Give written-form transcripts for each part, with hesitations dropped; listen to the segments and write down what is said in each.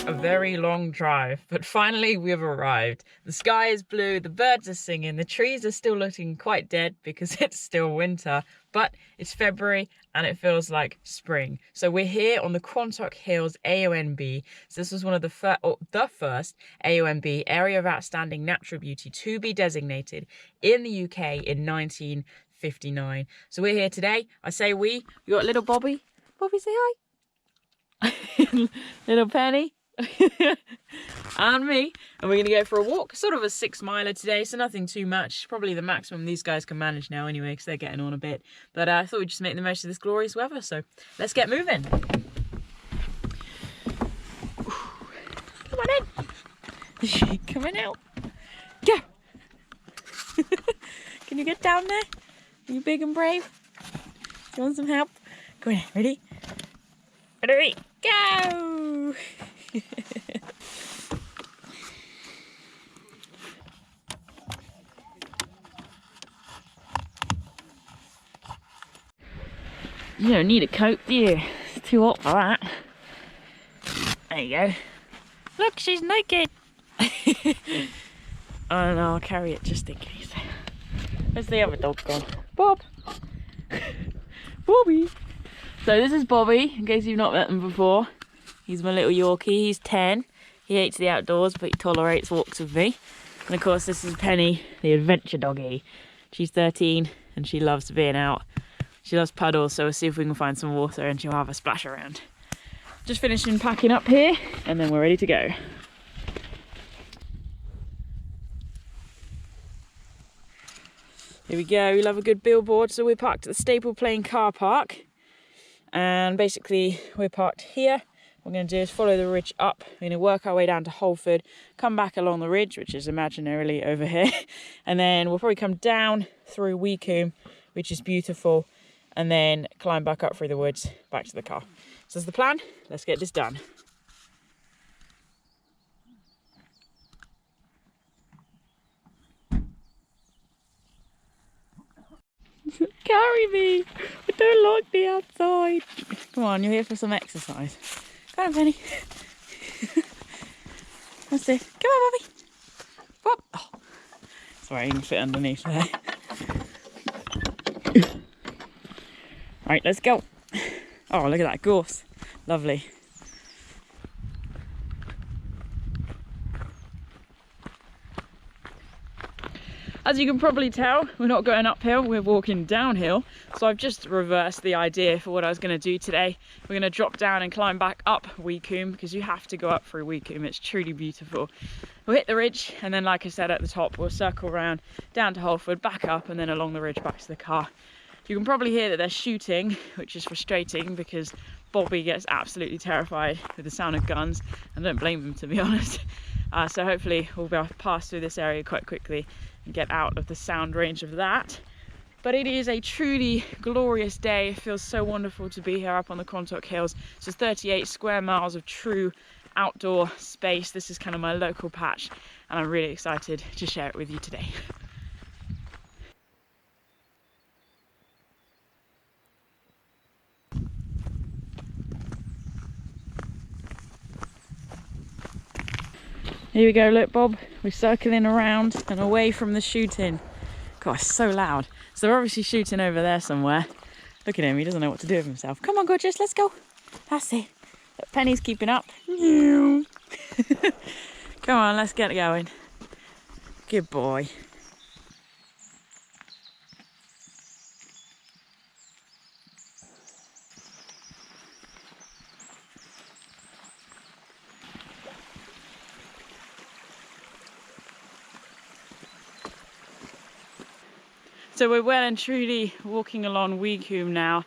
A very long drive, but finally we've arrived. The sky is blue, the birds are singing, the trees are still looking quite dead because it's still winter, but it's February and it feels like spring. So we're here on the Quantocks Hills AONB. So this was one of the first AONB, Area of Outstanding Natural Beauty, to be designated in the UK in 1959. So we're here today. I say we got little Bobby. Bobby, say hi. Little Penny. And me, and we're gonna go for a walk, sort of a 6-miler today, so nothing too much, probably the maximum these guys can manage now anyway because they're getting on a bit, but I thought we'd just make the most of this glorious weather, so let's get moving. Come on in. Coming out. Go. Can you get down there? Are you big and brave? You want some help? Go in. Ready? Ready? Go! You don't need a coat, do you? It's too hot for that. There you go. Look, she's naked. Oh no, I'll carry it just in case. Where's the other dog gone? Bob! Bobby! So this is Bobby, in case you've not met him before. He's my little Yorkie, he's 10. He hates the outdoors, but he tolerates walks with me. And of course this is Penny, the adventure doggy. She's 13 and she loves being out. She loves puddles, so we'll see if we can find some water and she'll have a splash around. Just finishing packing up here and then we're ready to go. Here we go, we love a good billboard. So we're parked at the Staple Plain car park. And basically we're parked here. What we're going to do is follow the ridge up. We're going to work our way down to Holford, come back along the ridge, which is imaginarily over here, and then we'll probably come down through Weacombe, which is beautiful, and then climb back up through the woods back to the car. So that's the plan. Let's get this done. Carry me! I don't like the outside. Come on, you're here for some exercise. Come on, Penny. That's it. Come on, Bobby. Bob. Oh. Sorry, you can fit underneath there. Right, let's go. Oh, look at that gorse. Lovely. As you can probably tell, we're not going uphill, we're walking downhill. So I've just reversed the idea for what I was going to do today. We're going to drop down and climb back up Weacombe, because you have to go up through Weacombe. It's truly beautiful. We'll hit the ridge, and then like I said at the top, we'll circle around down to Holford, back up, and then along the ridge back to the car. You can probably hear that they're shooting, which is frustrating because Bobby gets absolutely terrified with the sound of guns. I don't blame him, to be honest. So hopefully we'll be able to pass through this area quite quickly and get out of the sound range of that. But it is a truly glorious day. It feels so wonderful to be here up on the Quantocks Hills. So it's 38 square miles of true outdoor space. This is kind of my local patch, and I'm really excited to share it with you today. Here we go, look Bob, we're circling around and away from the shooting. God, it's so loud. So they're obviously shooting over there somewhere. Look at him, he doesn't know what to do with himself. Come on, gorgeous, let's go. That's it. Look, Penny's keeping up. Come on, let's get going. Good boy. So we're well and truly walking along Weacombe now.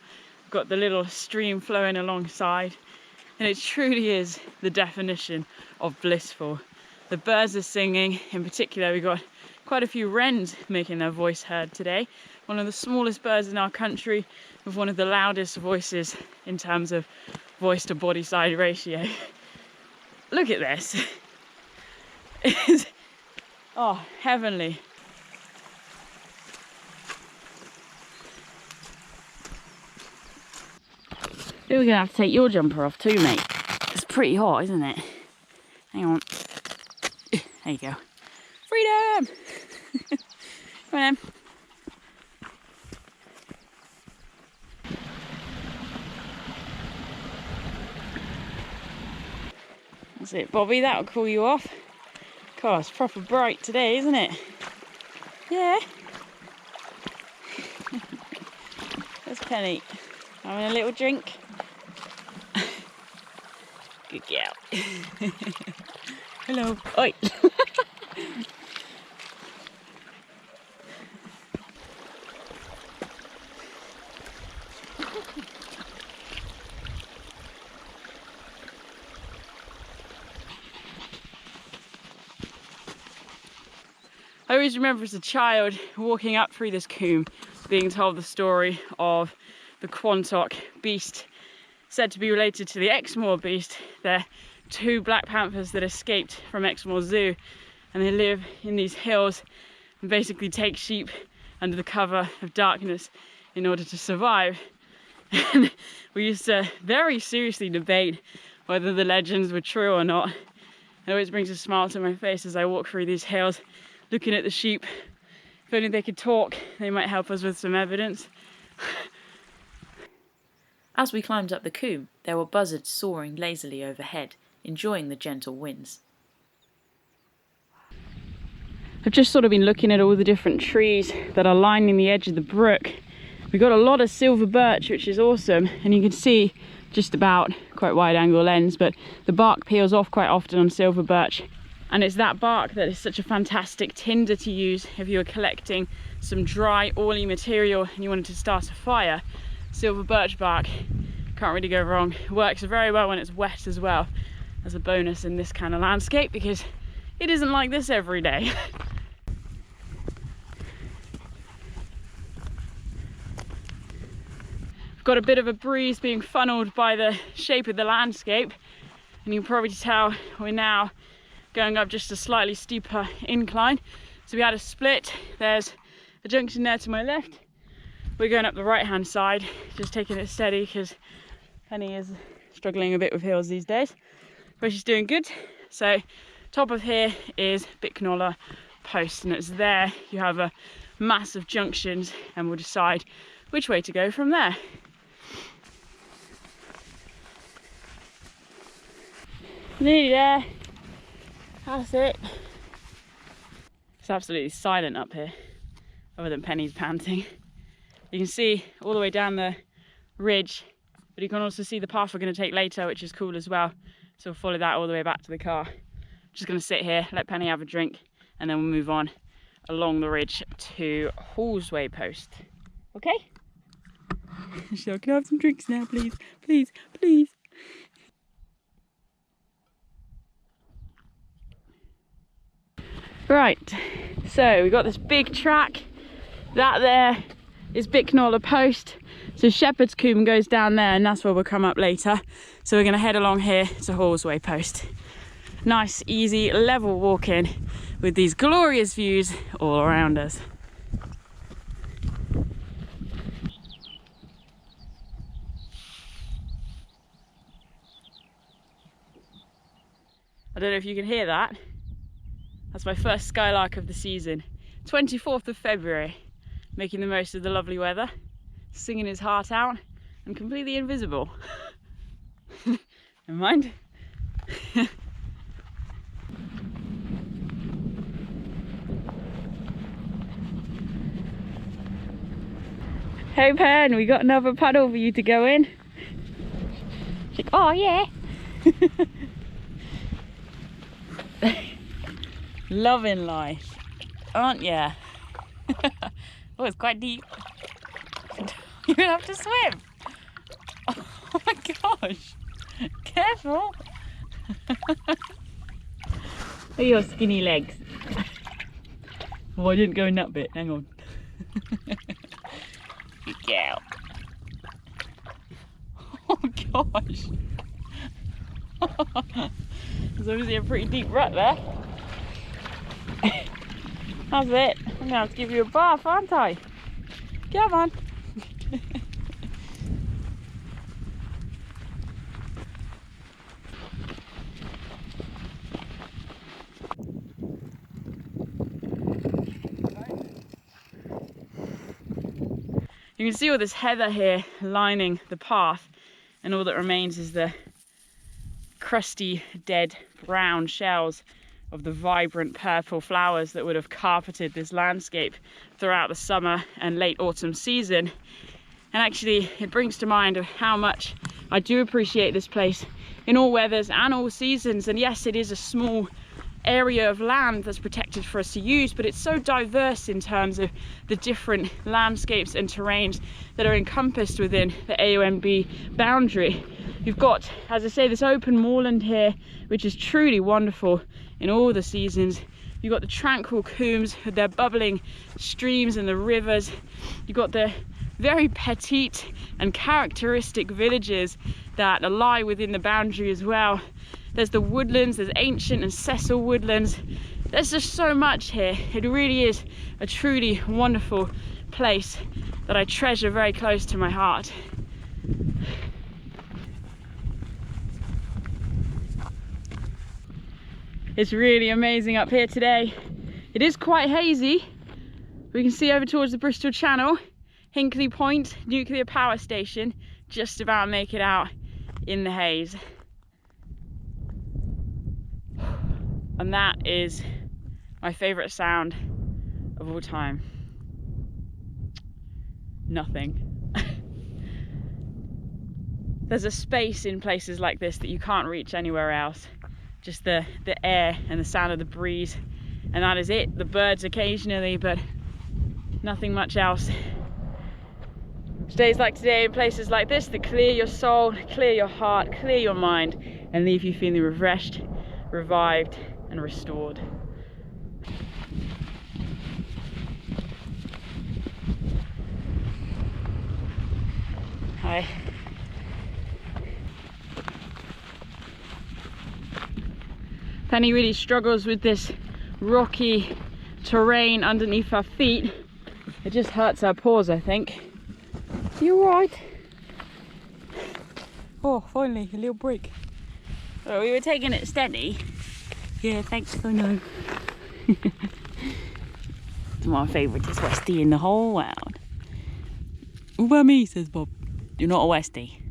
We've got the little stream flowing alongside, and it truly is the definition of blissful. The birds are singing. In particular, we got quite a few wrens making their voice heard today. One of the smallest birds in our country with one of the loudest voices in terms of voice to body side ratio. Look at this. It's, oh, heavenly. We're gonna have to take your jumper off too, mate. It's pretty hot, isn't it? Hang on. There you go. Freedom! Come on then. That's it, Bobby, that'll cool you off. God, it's proper bright today, isn't it? Yeah. There's Penny. Having a little drink. Good girl. Hello. Oi. I always remember as a child walking up through this combe being told the story of the Quantock beast, said to be related to the Exmoor beast. They're two black panthers that escaped from Exmoor Zoo, and they live in these hills and basically take sheep under the cover of darkness in order to survive. And we used to very seriously debate whether the legends were true or not. It always brings a smile to my face as I walk through these hills looking at the sheep. If only they could talk, they might help us with some evidence. As we climbed up the combe, there were buzzards soaring lazily overhead, enjoying the gentle winds. I've just sort of been looking at all the different trees that are lining the edge of the brook. We've got a lot of silver birch, which is awesome, and you can see just about, quite wide angle lens, but the bark peels off quite often on silver birch. And it's that bark that is such a fantastic tinder to use if you were collecting some dry, oily material and you wanted to start a fire. Silver birch bark, can't really go wrong. It works very well when it's wet as well, as a bonus in this kind of landscape, because it isn't like this every day. We've got a bit of a breeze being funneled by the shape of the landscape, and you can probably tell we're now going up just a slightly steeper incline. So we had a split. There's a junction there to my left. We're going up the right hand side, just taking it steady because Penny is struggling a bit with hills these days, but she's doing good. So top of here is Bicknoller Post, and it's there you have a massive junctions, and we'll decide which way to go from there. Nearly there. That's it. It's absolutely silent up here, other than Penny's panting. You can see all the way down the ridge, but you can also see the path we're going to take later, which is cool as well. So we'll follow that all the way back to the car. Just going to sit here, let Penny have a drink, and then we'll move on along the ridge to Halsway Post. Okay? So can I have some drinks now, please? Please, please. Right, so we've got this big track. That there is Bicknoller Post. So Shepherd's Combe goes down there, and that's where we'll come up later. So we're going to head along here to Halsway Post. Nice, easy, level walking with these glorious views all around us. I don't know if you can hear that. That's my first skylark of the season. 24th of February, making the most of the lovely weather, singing his heart out, and completely invisible. Never mind. Hey Pen, we got another puddle for you to go in. She's like, oh yeah. Loving life, aren't ya? Oh, it's quite deep. You're gonna have to swim. Oh my gosh, careful. Look at your skinny legs. Oh, I didn't go in that bit. Hang on. Good girl. Oh gosh. There's obviously a pretty deep rut there. That's it. I'm gonna have to give you a bath, aren't I? Come on. You can see all this heather here lining the path, and all that remains is the crusty, dead brown shells of the vibrant purple flowers that would have carpeted this landscape throughout the summer and late autumn season. And actually, it brings to mind of how much I do appreciate this place in all weathers and all seasons. And yes, it is a small area of land that's protected for us to use, but it's so diverse in terms of the different landscapes and terrains that are encompassed within the AONB boundary. You've got, as I say, this open moorland here, which is truly wonderful in all the seasons. You've got the tranquil combes with their bubbling streams and the rivers. You've got the very petite and characteristic villages that lie within the boundary as well. There's the woodlands, there's ancient and sessile woodlands. There's just so much here. It really is a truly wonderful place that I treasure very close to my heart. It's really amazing up here today. It is quite hazy. We can see over towards the Bristol Channel. Hinkley Point nuclear power station just about make it out in the haze. And that is my favourite sound of all time. Nothing. There's a space in places like this that you can't reach anywhere else. Just the air and the sound of the breeze, and that is it. The birds occasionally, but nothing much else. Days like today in places like this that clear your soul, clear your heart, clear your mind, and leave you feeling refreshed, revived and restored. Hi. Penny really struggles with this rocky terrain underneath her feet. It just hurts her paws, I think. You alright? Oh, finally, a little break. Oh, we were taking it steady. Yeah, thanks, I know. It's my favouriteest Westie in the whole world. What about me, says Bob. You're not a Westie.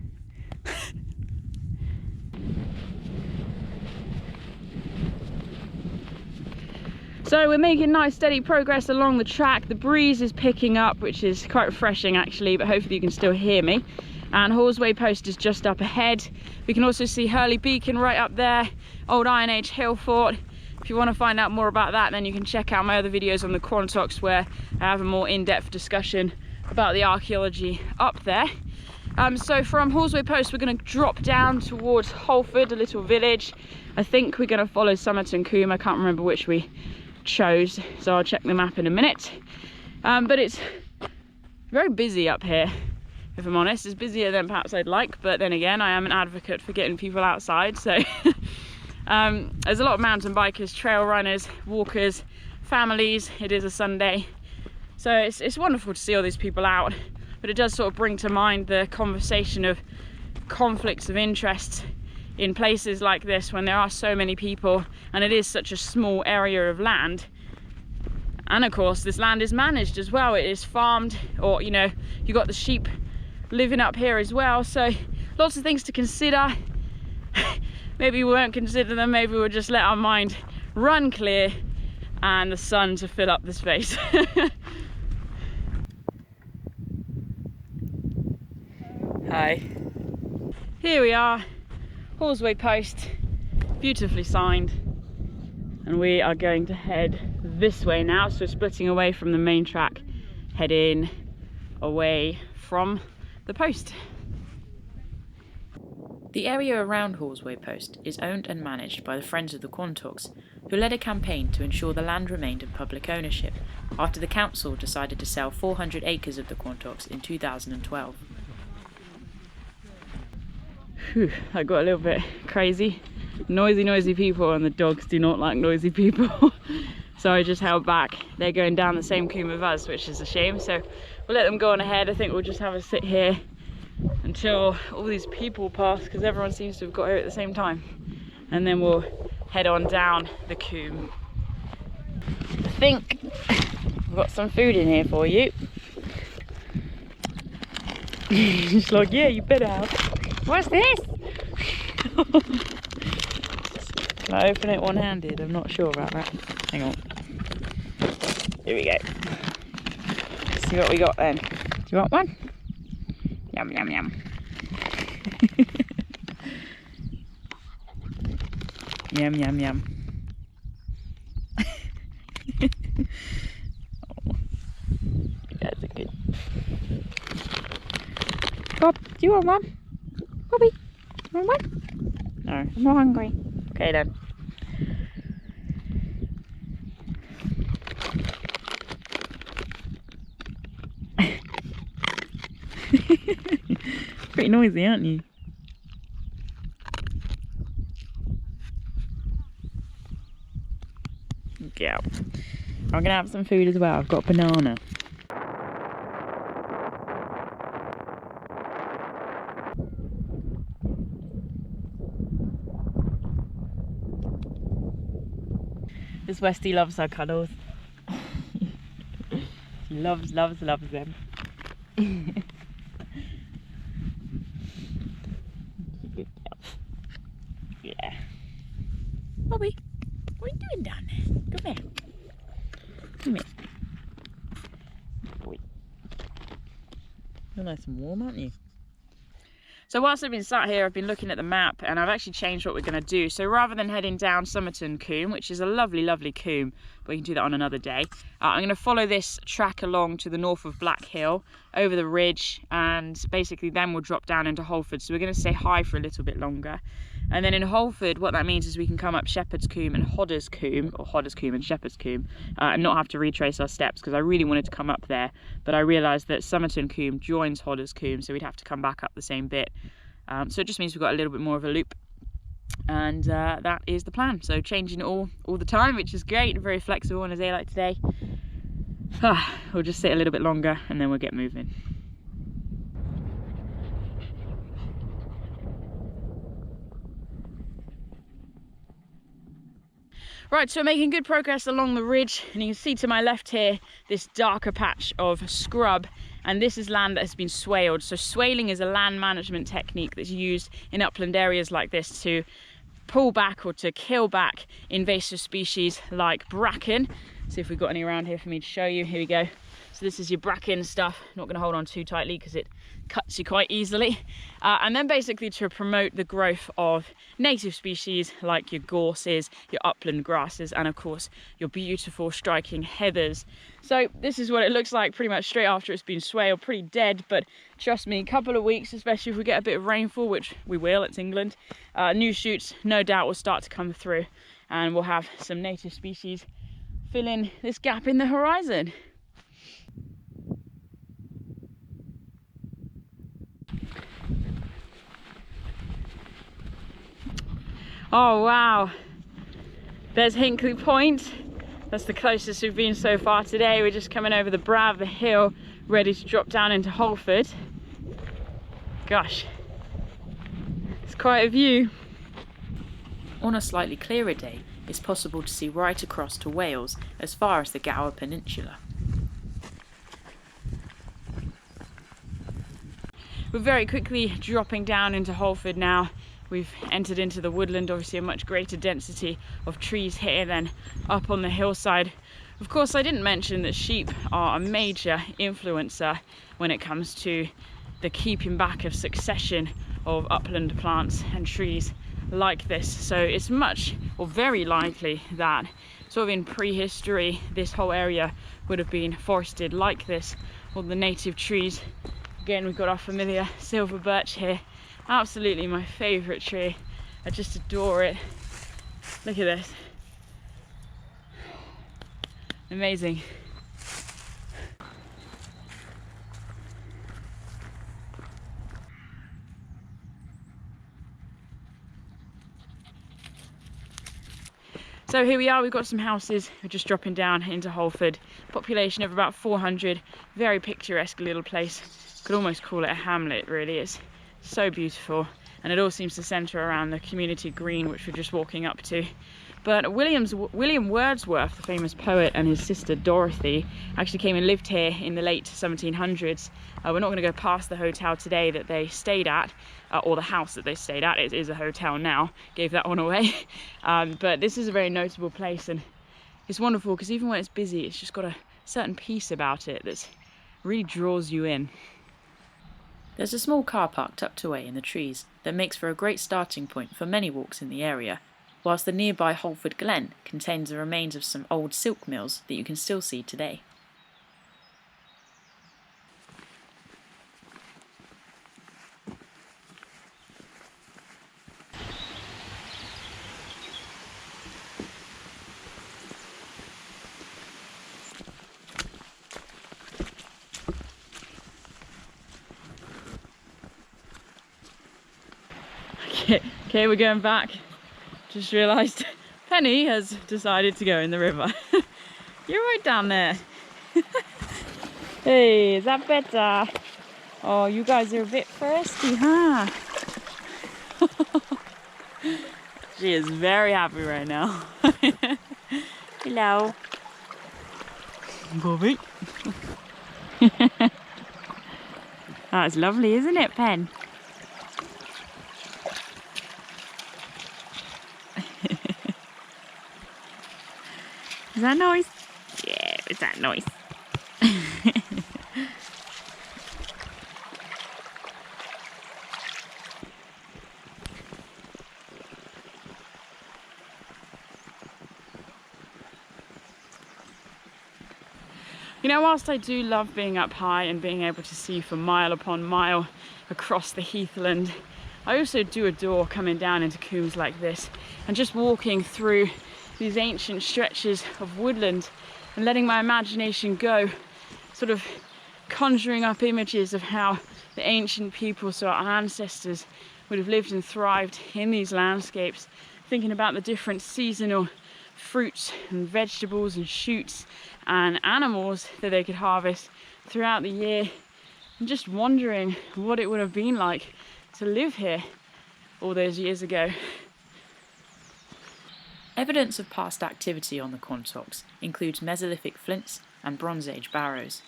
So we're making nice steady progress along the track. The breeze is picking up, which is quite refreshing actually, but hopefully you can still hear me. And Horseway Post is just up ahead. We can also see Hurley Beacon right up there, old Iron Age hill fort. If you want to find out more about that, then you can check out my other videos on the Quantocks where I have a more in-depth discussion about the archaeology up there. So from Horseway Post we're going to drop down towards Holford, a little village. I think we're going to follow Somerton Combe. I can't remember which we chose, so I'll check the map in a minute. But it's very busy up here, if I'm honest. It's busier than perhaps I'd like, but then again I am an advocate for getting people outside, so there's a lot of mountain bikers, trail runners, walkers, families. It is a Sunday, so it's wonderful to see all these people out, but it does sort of bring to mind the conversation of conflicts of interest in places like this when there are so many people and it is such a small area of land. And of course this land is managed as well. It is farmed, or you know, you got the sheep living up here as well, so lots of things to consider. Maybe we won't consider them, maybe we'll just let our mind run clear and the sun to fill up the space. Hi, here we are, Horseway Post, beautifully signed, and we are going to head this way now. So splitting away from the main track, heading away from the post. The area around Horseway Post is owned and managed by the Friends of the Quantocks, who led a campaign to ensure the land remained in public ownership after the council decided to sell 400 acres of the Quantocks in 2012. Phew, that got a little bit crazy. Noisy people, and the dogs do not like noisy people. So I just held back. They're going down the same combe of us, which is a shame. So we'll let them go on ahead. I think we'll just have a sit here until all these people pass, because everyone seems to have got here at the same time. And then we'll head on down the combe. I think I've got some food in here for you. She's like, yeah, you better have. What's this? Can I open it one-handed? I'm not sure about that. Hang on. Here we go. Let's see what we got then. Do you want one? Yum, yum, yum. Yum, yum, yum. Oh, you guys are good. Bob, do you want one? Bobby, do you want one? No, I'm not hungry. Okay then. Pretty noisy, aren't you? Yeah. I'm gonna have some food as well. I've got a banana. This Westie loves her cuddles. She loves them. Yeah. Bobby, what are you doing down there? Come here. Come here. Boy. You're nice and warm, aren't you? So whilst I've been sat here, I've been looking at the map, and I've actually changed what we're going to do. So rather than heading down Somerton Combe, which is a lovely combe, but we can do that on another day, I'm going to follow this track along to the north of Black Hill, over the ridge, and basically then we'll drop down into Holford. So we're going to stay high for a little bit longer. And then in Holford, what that means is we can come up Shepherd's Combe and Hodder's Combe, or Hodder's Combe and Shepherd's Combe, and not have to retrace our steps, because I really wanted to come up there, but I realised that Somerton Combe joins Hodder's Combe, so we'd have to come back up the same bit. So it just means we've got a little bit more of a loop, and that is the plan. So changing it all the time, which is great and very flexible on a day like today. We'll just sit a little bit longer and then we'll get moving. Right, so we're making good progress along the ridge, and you can see to my left here this darker patch of scrub, and this is land that has been swaled. So swaling is a land management technique that's used in upland areas like this to pull back or to kill back invasive species like bracken. See if we've got any around here for me to show you. Here we go. So this is your bracken stuff. Not going to hold on too tightly because it cuts you quite easily. And then basically to promote the growth of native species like your gorses, your upland grasses, and of course your beautiful striking heathers. So this is what it looks like pretty much straight after it's been swaled. Pretty dead, but trust me, a couple of weeks, especially if we get a bit of rainfall, which we will, it's England, new shoots no doubt will start to come through, and we'll have some native species fill in this gap in the horizon. Oh wow, there's Hinkley Point. That's the closest we've been so far today. We're just coming over the brow of the hill, ready to drop down into Holford. Gosh, it's quite a view. On a slightly clearer day, it's possible to see right across to Wales as far as the Gower Peninsula. We're very quickly dropping down into Holford now. We've entered into the woodland, obviously a much greater density of trees here than up on the hillside. Of course, I didn't mention that sheep are a major influencer when it comes to the keeping back of succession of upland plants and trees like this. So it's much, or very likely, that sort of in prehistory this whole area would have been forested like this. All the native trees. Again, we've got our familiar silver birch here. Absolutely my favourite tree. I just adore it. Look at this. Amazing. So here we are, we've got some houses. We're just dropping down into Holford. Population of about 400. Very picturesque little place. Could almost call it a hamlet, really. It's so beautiful. And it all seems to centre around the community green, which we're just walking up to. But William Wordsworth, the famous poet, and his sister Dorothy actually came and lived here in the late 1700s. We're not going to go past the hotel today that they stayed at, or the house that they stayed at. It is a hotel now, gave that one away. But this is a very notable place, and it's wonderful because even when it's busy, it's just got a certain peace about it that really draws you in. There's a small car park tucked away in the trees that makes for a great starting point for many walks in the area, whilst the nearby Holford Glen contains the remains of some old silk mills that you can still see today. Okay, we're going back. Just realised Penny has decided to go in the river. You're right down there. Hey, is that better? Oh, you guys are a bit thirsty, huh? She is very happy right now. Hello. Bobby. That's lovely, isn't it, Pen? Is that nice? Yeah, is that nice? You know, whilst I do love being up high and being able to see for mile upon mile across the heathland, I also do adore coming down into combes like this and just walking through these ancient stretches of woodland and letting my imagination go, sort of conjuring up images of how the ancient people, so our ancestors, would have lived and thrived in these landscapes, thinking about the different seasonal fruits and vegetables and shoots and animals that they could harvest throughout the year, and just wondering what it would have been like to live here all those years ago. Evidence of past activity on the Quantocks includes Mesolithic flints and Bronze Age barrows.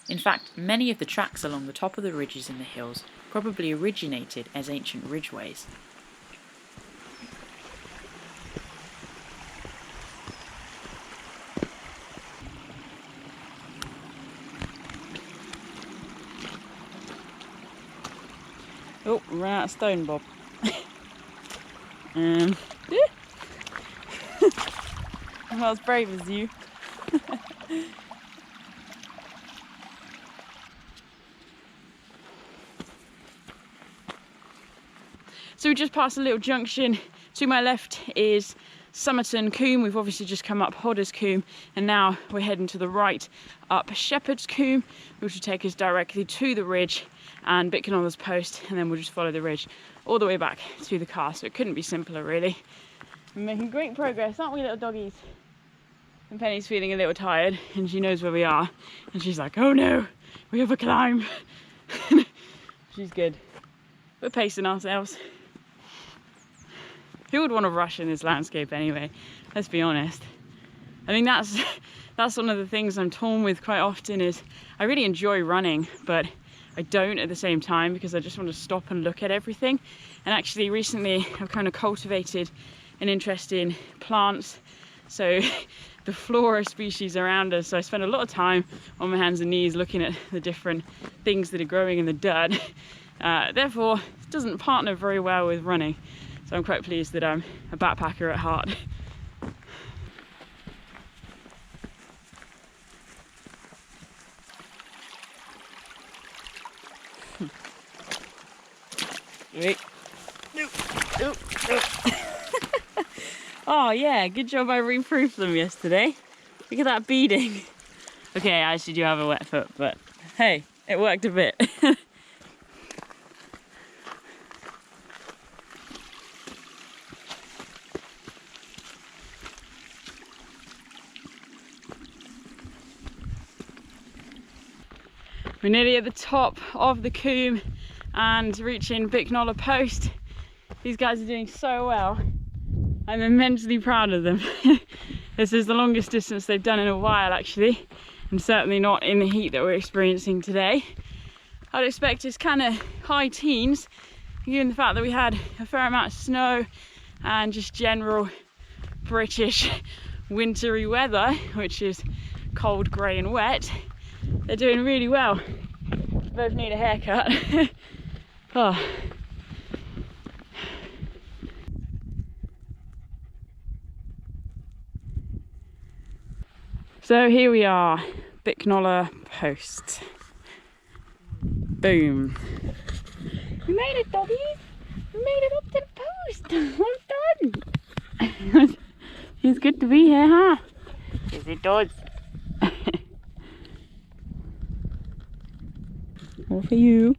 In fact, many of the tracks along the top of the ridges in the hills probably originated as ancient ridgeways. Oh, ran out of stone, Bob. I'm not as brave as you. So we just passed a little junction. To my left is Somerton Combe. We've obviously just come up Hodder's Combe, and now we're heading to the right up Shepherd's Combe, which will take us directly to the ridge and Bitconoller's Post, and then we'll just follow the ridge all the way back to the car. So it couldn't be simpler, really. We're making great progress, aren't we, little doggies? And Penny's feeling a little tired, and she knows where we are, and she's like, oh no, we have a climb. She's good. We're pacing ourselves. Who would want to rush in this landscape anyway? Let's be honest. I think that's one of the things I'm torn with quite often, is I really enjoy running, but I don't at the same time, because I just want to stop and look at everything. And actually recently I've kind of cultivated an interest in plants, so the flora species around us. So I spend a lot of time on my hands and knees looking at the different things that are growing in the dirt. Therefore, it doesn't partner very well with running. So I'm quite pleased that I'm a backpacker at heart. Wait. No. No. No. Oh yeah, good job I reproofed them yesterday. Look at that beading. Okay, I actually do have a wet foot, but hey, it worked a bit. We're nearly at the top of the combe and reaching Bicknoller Post. These guys are doing so well. I'm immensely proud of them. This is the longest distance they've done in a while actually, and certainly not in the heat that we're experiencing today. I'd expect it's kind of high teens, given the fact that we had a fair amount of snow and just general British wintry weather, which is cold, grey and wet. They're doing really well. Both need a haircut. Oh. So here we are, Bicknoller Post. Boom. We made it, doggy. We made it up to the post. Well done. It's good to be here, huh? Yes, it does. All for you.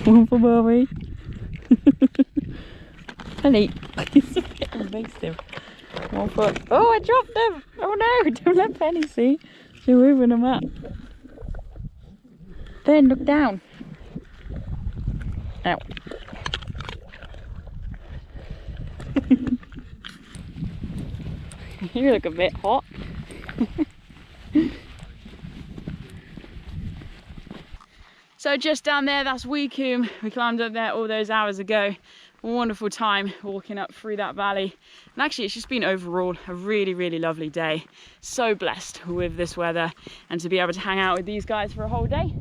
All for Bobby. Honey, he's so getting invasive. One foot. Oh, I dropped them. Oh no, don't let Penny see. She's moving them up. Then look down. Ow. You look a bit hot. So just down there, that's Weacombe. We climbed up there all those hours ago. Wonderful time walking up through that valley, and actually it's just been overall a really, really lovely day. So blessed with this weather and to be able to hang out with these guys for a whole day,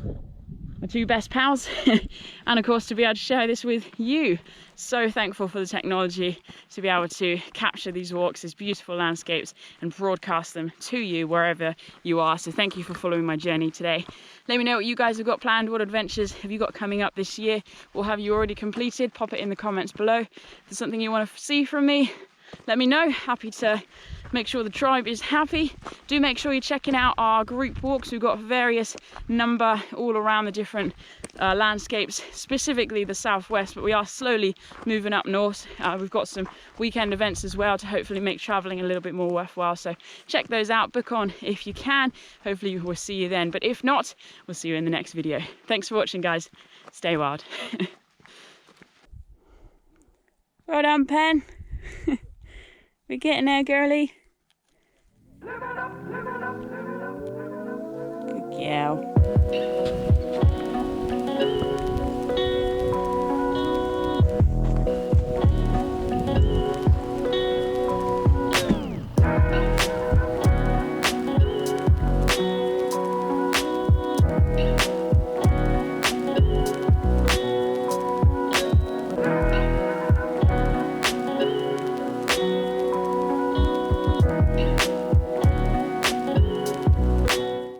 my two best pals, and of course to be able to share this with you. So thankful for the technology to be able to capture these walks, these beautiful landscapes, and broadcast them to you wherever you are. So thank you for following my journey today. Let me know what you guys have got planned. What adventures have you got coming up this year, or have you already completed? Pop it in the comments below. If there's something you want to see from me, let me know. Happy to make sure the tribe is happy. Do make sure you're checking out our group walks. We've got various number all around the different landscapes, specifically the southwest, but we are slowly moving up north. We've got some weekend events as well to hopefully make traveling a little bit more worthwhile, so check those out, book on if you can. Hopefully we'll see you then, but if not, we'll see you in the next video. Thanks for watching, guys. Stay wild. Well done, Pen. We're getting there, girly. Good gal.